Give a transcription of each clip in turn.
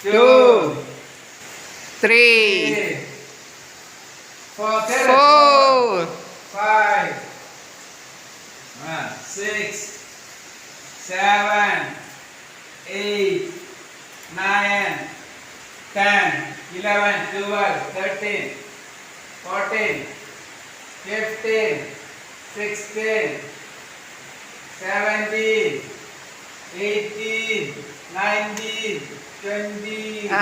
2, 3, 4, 5, 6, 7, 8, 9, 10, 11, 12, 13, 14, 15, 16, 17, 18, 19, 20.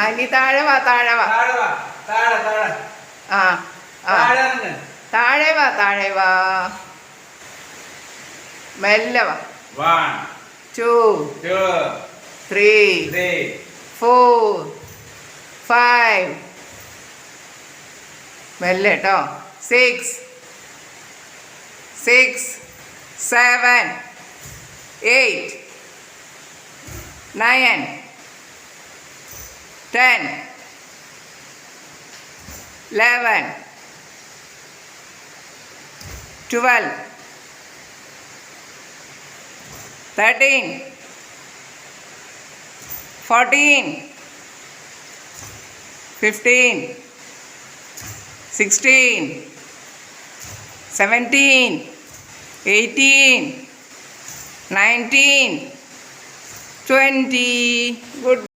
ഇനി താഴെ വാ. താഴെ വാ. ആ ആ താഴെ ഇറങ്ങ്. താഴെ വാ മെല്ലെ വാ. 1, 2, 2, 3, 3, 4, 5 മെല്ലെ കേട്ടോ. 6, 7, 8, 9, 10, 11, 12, 13, 14, 15, 16, 17, 18, 19, 20. Good.